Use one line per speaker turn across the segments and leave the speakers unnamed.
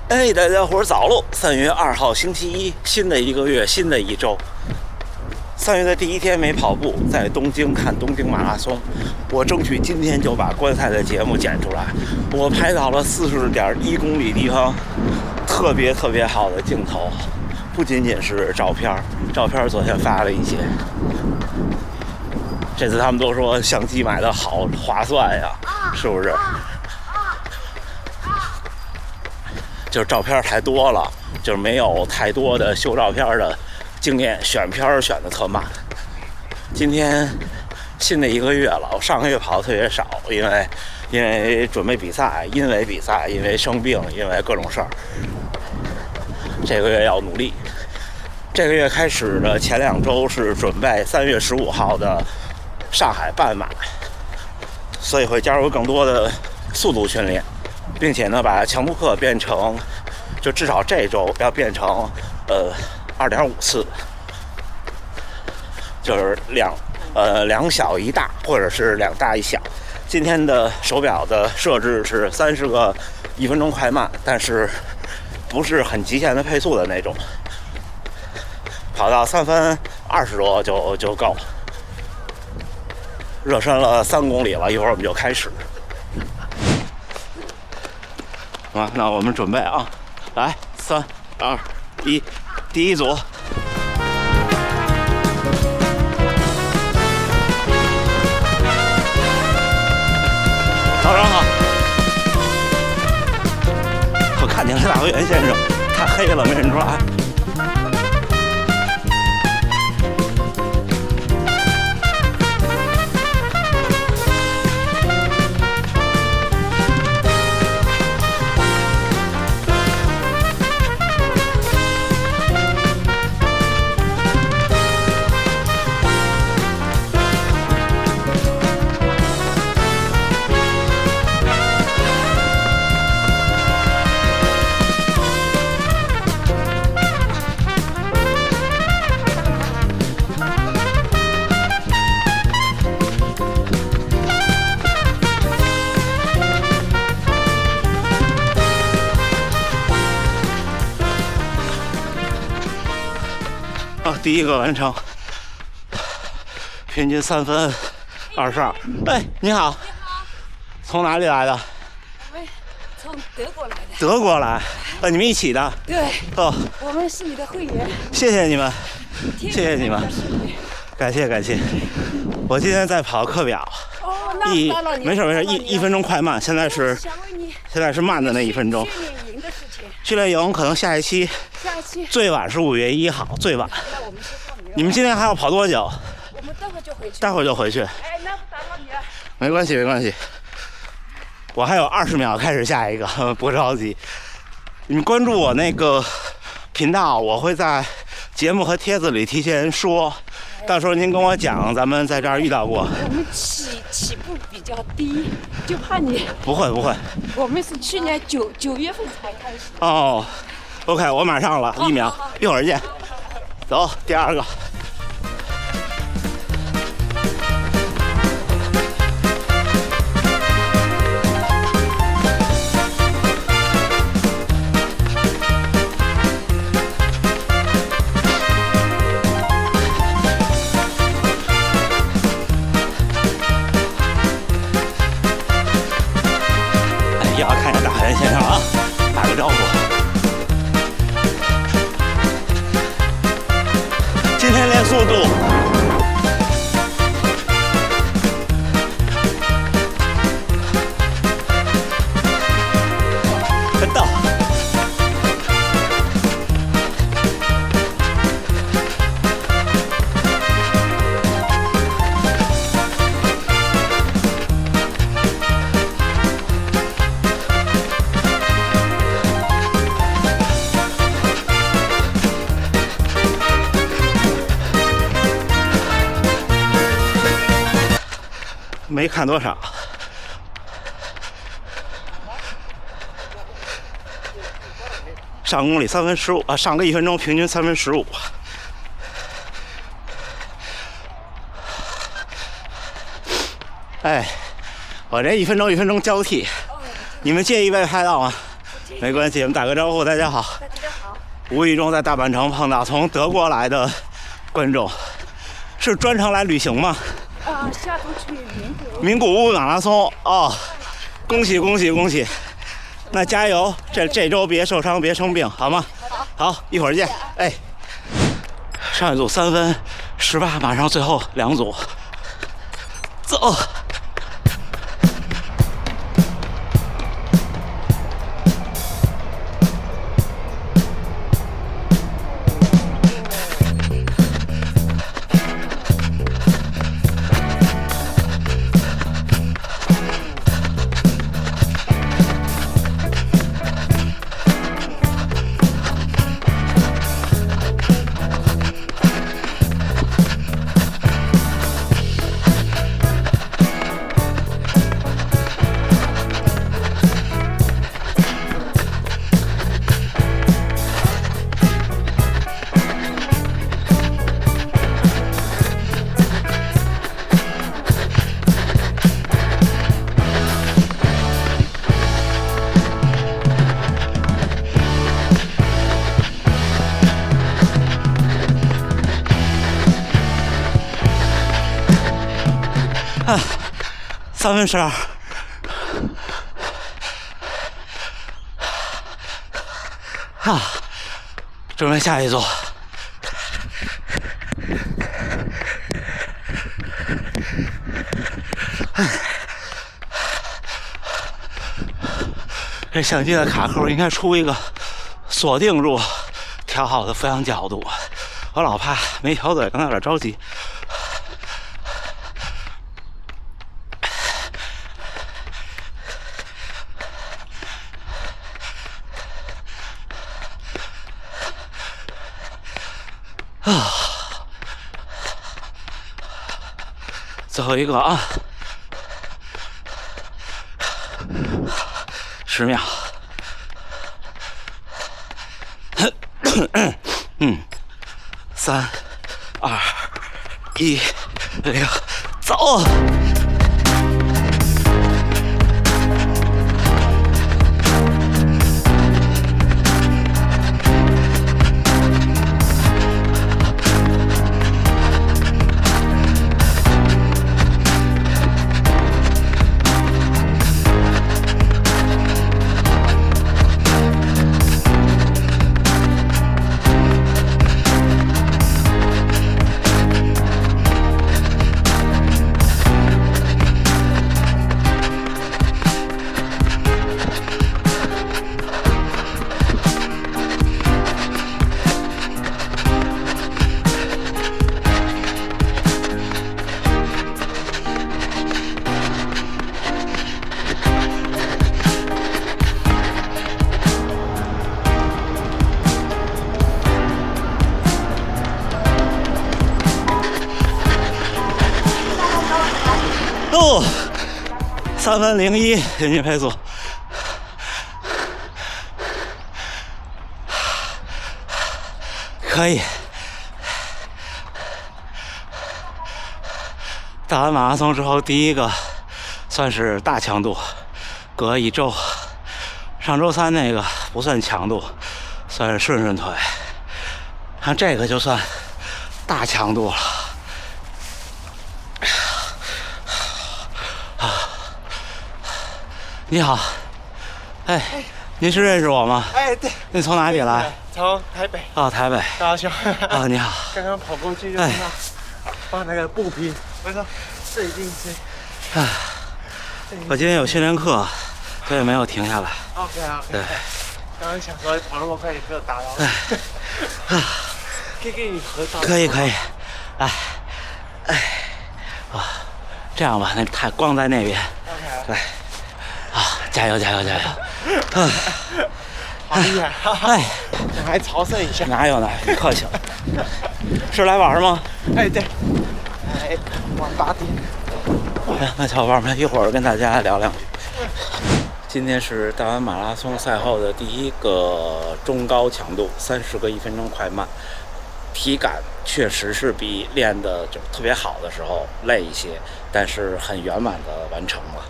哎，大家伙儿早喽！3月2号星期一，新的一个月，新的一周。3月的第一天没跑步，在东京看东京马拉松。我争取今天就把观赛的节目剪出来。我拍到了40.1公里地方特别好的镜头，不仅仅是照片昨天发了一些。这次他们都说相机买的好划算呀，是不是？就是照片太多了，就是没有太多的修照片的经验，选片选的特慢。今天新的一个月了，我上个月跑的特别少，因为准备比赛，因为生病，因为各种事儿。这个月要努力。这个月开始的前2周是准备3月15号的上海半马，所以会加入更多的速度训练。并且呢，把强度课变成，就至少这周要变成2.5次，就是2小1大，或者是2大1小。今天的手表的设置是30个1分钟快慢，但是不是很极限的配速的那种，跑到3分20多就够。热身了3公里了，一会儿我们就开始。好，那我们准备啊，来，3、2、1，第一组。早上好。我看见了大河原先生，太黑了，没人抓。第一个完成，平均3分22。哎，你好，从哪里来的？
我们从德国来的。
德国来？你们一起的？
对。哦，我们是你的会员。
谢谢你们，谢谢你们，感谢。我今天在跑课表。
哦，那打扰你。
没事，1分钟快慢，现在是慢的那1分钟。训练营可能下一期最晚是5月1号，最晚。你们今天还要跑多久？
我们待
会儿就回去。
哎，那不打扰你了。
没关系。我还有20秒开始下一个，不着急。你们关注我那个频道，我会在节目和帖子里提前说。到时候您跟我讲，咱们在这儿遇到过。
我们起步比较低，就怕你。
不会。
我们是去年9月份才开始。
哦 ，OK， 我马上了，1秒，一会儿见。走，第2个。也要看一下大河原先生啊，打个招呼。今天练速度。真到。没看多少，上公里3分15啊，上个1分钟平均3分15。哎，我这1分钟交替，你们介意被拍到吗？没关系，我们打个招呼，大家好。
大家好。
无意中在大阪城碰到从德国来的观众，是专程来旅行吗？
下周去
名古屋马拉松哦，恭喜恭喜恭喜！那加油，这周别受伤，别生病，好吗？好，一会儿见。哎，上一组3分18，马上最后2组，走。3分12，准备下一组。这相机的卡扣应该出一个锁定住调好的俯仰角度，我老怕没调对，刚才有点着急。最后一个啊，10秒。3、2、1，走！3分01，平均配速。可以。打完马拉松之后，第一个算是大强度，隔1周。上周3那个不算强度，算是顺腿。看这个就算大强度了。你好，哎，您是认识我吗？
哎，对。
您从哪里来？
从台北。
哦，台北。
高雄。
哦，你好。
刚刚跑过去就看到，放那个布匹，我说这一定是。
我今天有训练课，所以没有停下来。
OK。对。刚刚想说跑那么快也没有打扰。可以跟你合照。
可以。这样吧，那太光在那边。
OK。
来。加油！
好厉害！
哎，
还朝圣一下？
哪有呢？客气了。是来玩吗？
哎，对。晚8点。
哎，那小伙伴们，一会儿跟大家聊两句。今天是大阪马拉松赛后的第一个中高强度，30个1分钟快慢。体感确实是比练的就特别好的时候累一些，但是很圆满的完成了。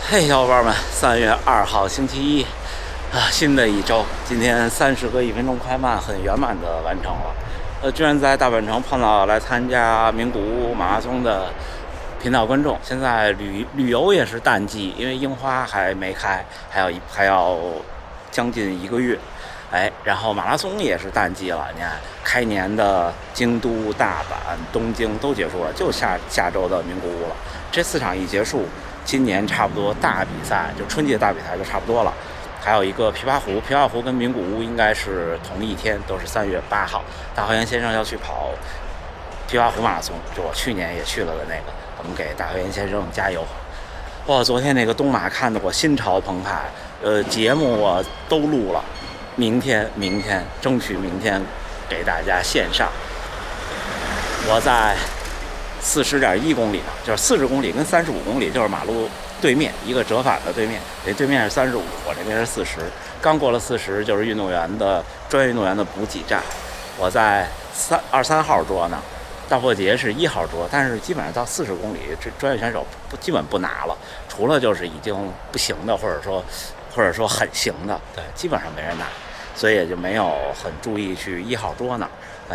嘿，小伙伴们，3月2号星期一啊，新的一周，今天30个1分钟快慢很圆满的完成了。居然在大阪城碰到来参加名古屋马拉松的频道观众。现在旅游也是淡季，因为樱花还没开，还要将近1个月。然后马拉松也是淡季了。你看，开年的京都、大阪、东京都结束了，就下周的名古屋了。这4场一结束，今年差不多大比赛就春季大比赛就差不多了。还有一个琵琶湖跟名古屋应该是同一天，都是3月8号。大河原先生要去跑琵琶湖马拉松，就我去年也去了的那个，我们给大河原先生加油。哇，昨天那个东马看得我心潮澎湃，节目我都录了，明天争取明天给大家线上。我在40.1公里，就是40公里跟35公里，就是马路对面一个折返的对面，对面是35，我这边是40。刚过了40，就是专业运动员的补给站。我在23号桌呢，大破节是1号桌，但是基本上到40公里，这专业选手基本不拿了，除了就是已经不行的，或者说很行的，对，基本上没人拿，所以也就没有很注意去1号桌那儿。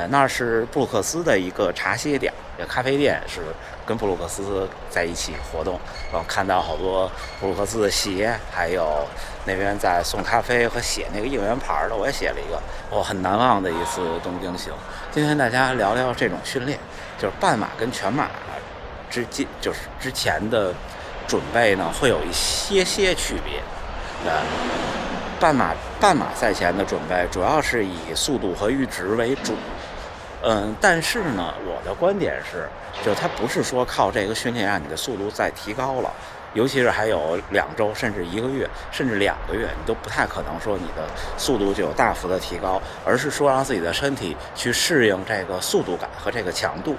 那是布鲁克斯的一个茶歇点，咖啡店是跟布鲁克斯在一起活动，然后看到好多布鲁克斯的鞋，还有那边在送咖啡和写那个应援牌的，我也写了一个，我很难忘的一次东京行。今天大家聊聊这种训练，就是半马跟全马之前的准备呢，会有一些区别。半马赛前的准备主要是以速度和阈值为主。但是呢，我的观点是，就它不是说靠这个训练让你的速度再提高了，尤其是还有2周，甚至1个月，甚至2个月，你都不太可能说你的速度就有大幅的提高，而是说让自己的身体去适应这个速度感和这个强度。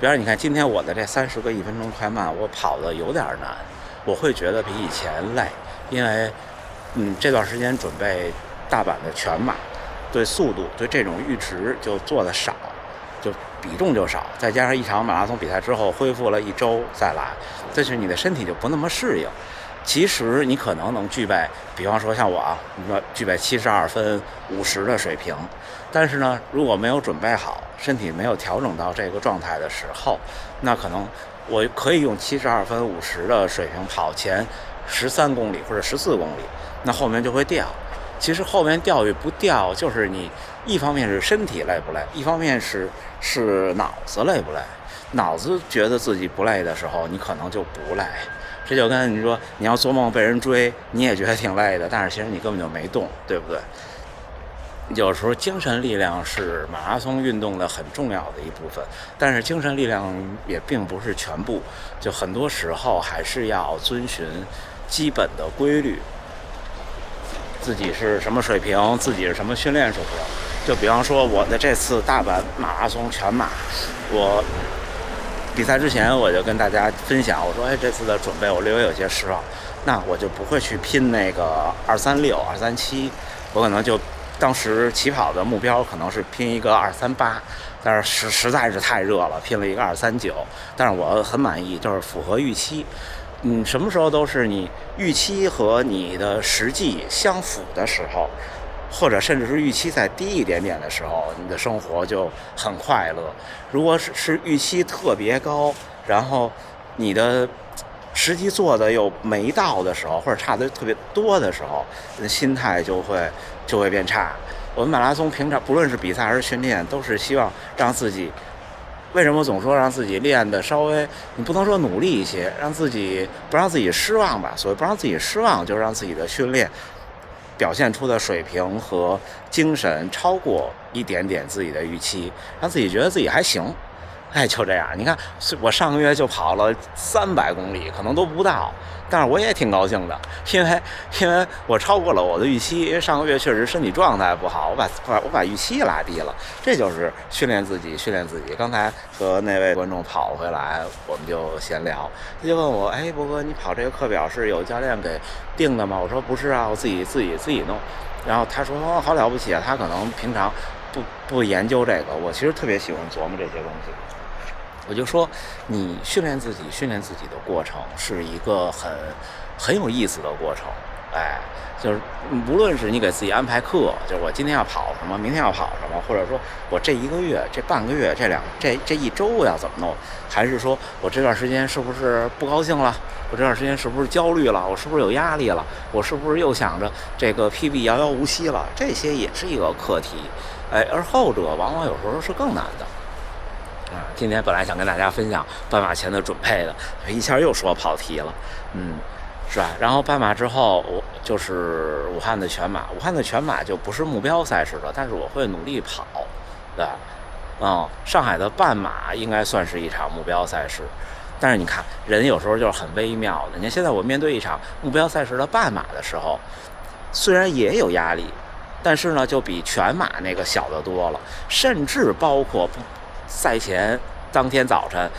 比方你看今天我的这30个1分钟快慢，我跑的有点难，我会觉得比以前累，因为这段时间准备大阪的全马，对速度对这种阈值就做的少，就比重就少，再加上一场马拉松比赛之后恢复了1周再来，这是你的身体就不那么适应。其实你可能能具备，比方说像我具备72分50的水平，但是呢，如果没有准备好，身体没有调整到这个状态的时候，那可能我可以用72分50的水平跑前13公里或者14公里，那后面就会掉。其实后面掉与不掉，就是你一方面是身体累不累，一方面是脑子累不累。脑子觉得自己不累的时候，你可能就不累。这就跟你说，你要做梦被人追，你也觉得挺累的，但是其实你根本就没动，对不对？有时候精神力量是马拉松运动的很重要的一部分，但是精神力量也并不是全部，就很多时候还是要遵循基本的规律。自己是什么水平，自己是什么训练水平。就比方说我的这次大阪马拉松全马，我比赛之前我就跟大家分享，我说这次的准备我略微有些失望，那我就不会去拼那个236、237，我可能就当时起跑的目标可能是拼一个238，但是实在是太热了，拼了一个239，但是我很满意，就是符合预期。什么时候都是你预期和你的实际相符的时候，或者甚至是预期再低一点点的时候，你的生活就很快乐。如果是预期特别高，然后你的实际做的又没到的时候，或者差的特别多的时候，心态就会变差。我们马拉松平常不论是比赛还是训练，都是希望让自己，为什么总说让自己练的稍微，你不能说努力一些，不让自己失望吧？所谓不让自己失望，就是让自己的训练表现出的水平和精神超过一点点自己的预期，让自己觉得自己还行。就这样。你看，我上个月就跑了300公里，可能都不到，但是我也挺高兴的，因为我超过了我的预期。因为上个月确实身体状态不好，我把预期拉低了，这就是训练自己。刚才和那位观众跑回来，我们就闲聊，他就问我，博哥，你跑这个课表是有教练给定的吗？我说不是啊，我自己弄。然后他说好了不起啊，他可能平常不研究这个。我其实特别喜欢琢磨这些东西。我就说，你训练自己的过程是一个很有意思的过程。哎，就是无论是你给自己安排课，就是我今天要跑什么，明天要跑什么，或者说我这1个月、这半个月、这1周我要怎么弄，还是说我这段时间是不是不高兴了，我这段时间是不是焦虑了，我是不是有压力了，我是不是又想着这个 PB 遥遥无期了，这些也是一个课题。哎，而后者往往有时候是更难的。今天本来想跟大家分享半马前的准备的，一下又说跑题了，是吧？然后半马之后，我就是武汉的全马。武汉的全马就不是目标赛事了，但是我会努力跑，对吧？上海的半马应该算是一场目标赛事，但是你看，人有时候就是很微妙的。你看现在我面对一场目标赛事的半马的时候，虽然也有压力，但是呢，就比全马那个小得多了，甚至包括赛前当天早晨。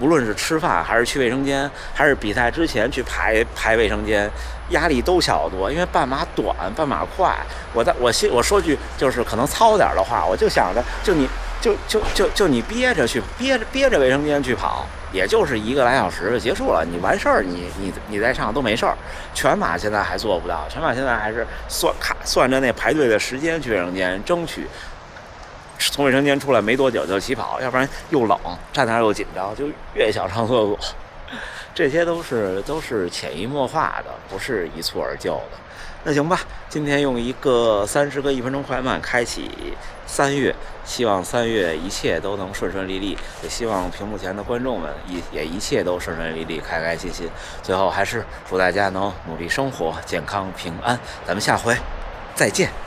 无论是吃饭还是去卫生间，还是比赛之前去排卫生间，压力都小得多。因为半马短，半马快。我说句就是可能糙点的话，我就想着，就你憋着卫生间去跑，也就是1个来小时就结束了，你完事儿，你再上都没事儿。全马现在还做不到，全马现在还是算着那排队的时间去卫生间，争取。从卫生间出来没多久就起跑，要不然又冷，站那儿又紧张，就越想上厕所。这些都是潜移默化的，不是一蹴而就的。那行吧，今天用一个30个1分钟快慢开启3月，希望3月一切都能顺顺利利，也希望屏幕前的观众们也一切都顺顺利利，开开心心。最后还是祝大家能努力生活，健康平安。咱们下回再见。